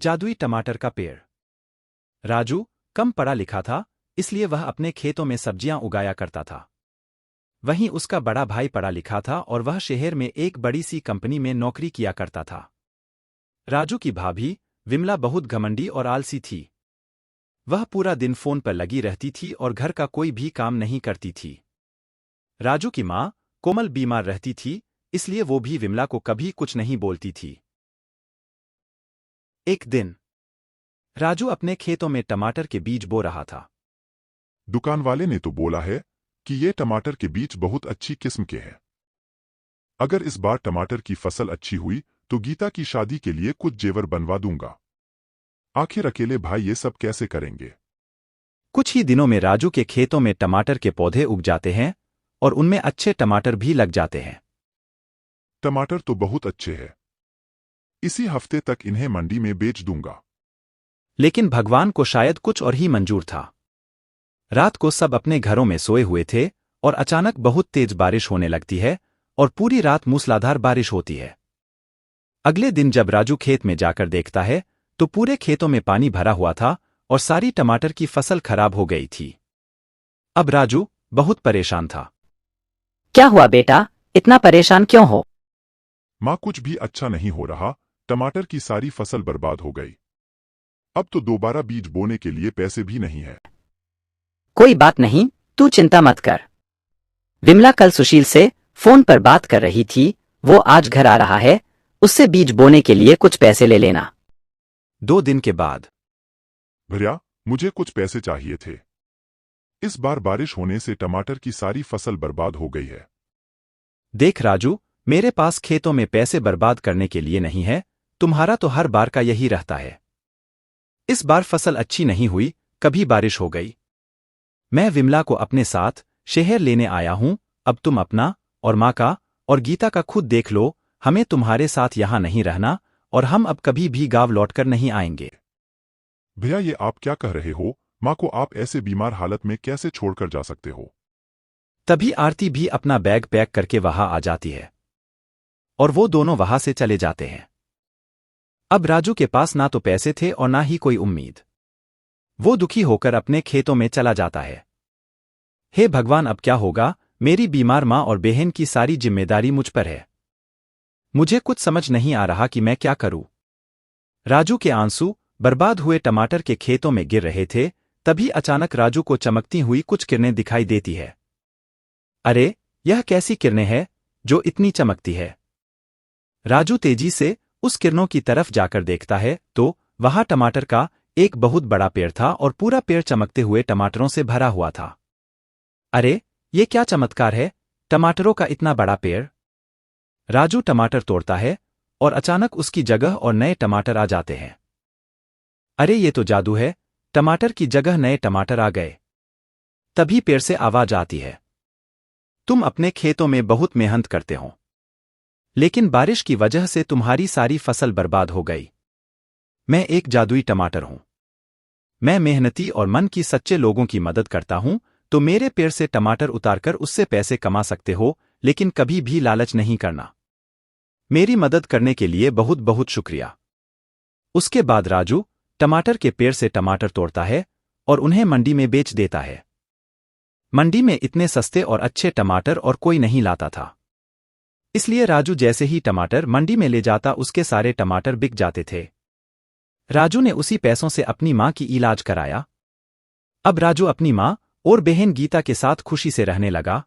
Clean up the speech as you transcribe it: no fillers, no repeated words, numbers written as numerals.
जादुई टमाटर का पेड़। राजू कम पढ़ा लिखा था, इसलिए वह अपने खेतों में सब्जियां उगाया करता था। वहीं उसका बड़ा भाई पढ़ा लिखा था और वह शहर में एक बड़ी सी कंपनी में नौकरी किया करता था। राजू की भाभी विमला बहुत घमंडी और आलसी थी। वह पूरा दिन फोन पर लगी रहती थी और घर का कोई भी काम नहीं करती थी। राजू की माँ कोमल बीमार रहती थी, इसलिए वो भी विमला को कभी कुछ नहीं बोलती थी। एक दिन राजू अपने खेतों में टमाटर के बीज बो रहा था। दुकान वाले ने तो बोला है कि ये टमाटर के बीज बहुत अच्छी किस्म के हैं। अगर इस बार टमाटर की फसल अच्छी हुई तो गीता की शादी के लिए कुछ जेवर बनवा दूंगा। आखिर अकेले भाई ये सब कैसे करेंगे। कुछ ही दिनों में राजू के खेतों में टमाटर के पौधे उग जाते हैं और उनमें अच्छे टमाटर भी लग जाते हैं। टमाटर तो बहुत अच्छे हैं। इसी हफ्ते तक इन्हें मंडी में बेच दूंगा। लेकिन भगवान को शायद कुछ और ही मंजूर था। रात को सब अपने घरों में सोए हुए थे और अचानक बहुत तेज बारिश होने लगती है और पूरी रात मूसलाधार बारिश होती है। अगले दिन जब राजू खेत में जाकर देखता है तो पूरे खेतों में पानी भरा हुआ था और सारी टमाटर की फसल खराब हो गई थी। अब राजू बहुत परेशान था। क्या हुआ बेटा, इतना परेशान क्यों हो? माँ कुछ भी अच्छा नहीं हो रहा, टमाटर की सारी फसल बर्बाद हो गई। अब तो दोबारा बीज बोने के लिए पैसे भी नहीं है। कोई बात नहीं, तू चिंता मत कर। विमला कल सुशील से फोन पर बात कर रही थी, वो आज घर आ रहा है, उससे बीज बोने के लिए कुछ पैसे ले लेना। 2 दिन के बाद भैया, मुझे कुछ पैसे चाहिए थे। इस बार बारिश होने से टमाटर की सारी फसल बर्बाद हो गई है। देख राजू, मेरे पास खेतों में पैसे बर्बाद करने के लिए नहीं है, तुम्हारा तो हर बार का यही रहता है। इस बार फसल अच्छी नहीं हुई, कभी बारिश हो गई। मैं विमला को अपने साथ शहर लेने आया हूं, अब तुम अपना और माँ का और गीता का खुद देख लो, हमें तुम्हारे साथ यहां नहीं रहना और हम अब कभी भी गांव लौटकर नहीं आएंगे। भैया, ये आप क्या कह रहे हो? माँ को आप ऐसे बीमार हालत में कैसे छोड़कर जा सकते हो? तभी आरती भी अपना बैग पैक करके वहां आ जाती है और वो दोनों वहां से चले जाते हैं। अब राजू के पास ना तो पैसे थे और ना ही कोई उम्मीद। वो दुखी होकर अपने खेतों में चला जाता है। हे भगवान, अब क्या होगा? मेरी बीमार माँ और बहन की सारी जिम्मेदारी मुझ पर है। मुझे कुछ समझ नहीं आ रहा कि मैं क्या करूं। राजू के आंसू बर्बाद हुए टमाटर के खेतों में गिर रहे थे, तभी अचानक राजू को चमकती हुई कुछ किरणें दिखाई देती है। अरे, यह कैसी किरणें हैं जो इतनी चमकती है? राजू तेजी से उस किरणों की तरफ जाकर देखता है तो वहां टमाटर का एक बहुत बड़ा पेड़ था और पूरा पेड़ चमकते हुए टमाटरों से भरा हुआ था। अरे, ये क्या चमत्कार है, टमाटरों का इतना बड़ा पेड़। राजू टमाटर तोड़ता है और अचानक उसकी जगह और नए टमाटर आ जाते हैं। अरे, ये तो जादू है, टमाटर की जगह नए टमाटर आ गए। तभी पेड़ से आवाज आती है, तुम अपने खेतों में बहुत मेहनत करते हो, लेकिन बारिश की वजह से तुम्हारी सारी फसल बर्बाद हो गई। मैं एक जादुई टमाटर हूं। मैं मेहनती और मन की सच्चे लोगों की मदद करता हूं, तो मेरे पेड़ से टमाटर उतारकर उससे पैसे कमा सकते हो, लेकिन कभी भी लालच नहीं करना। मेरी मदद करने के लिए बहुत बहुत शुक्रिया। उसके बाद राजू टमाटर के पेड़ से टमाटर तोड़ता है और उन्हें मंडी में बेच देता है। मंडी में इतने सस्ते और अच्छे टमाटर और कोई नहीं लाता था, इसलिए राजू जैसे ही टमाटर मंडी में ले जाता उसके सारे टमाटर बिक जाते थे। राजू ने उसी पैसों से अपनी माँ की इलाज कराया। अब राजू अपनी माँ और बहन गीता के साथ खुशी से रहने लगा।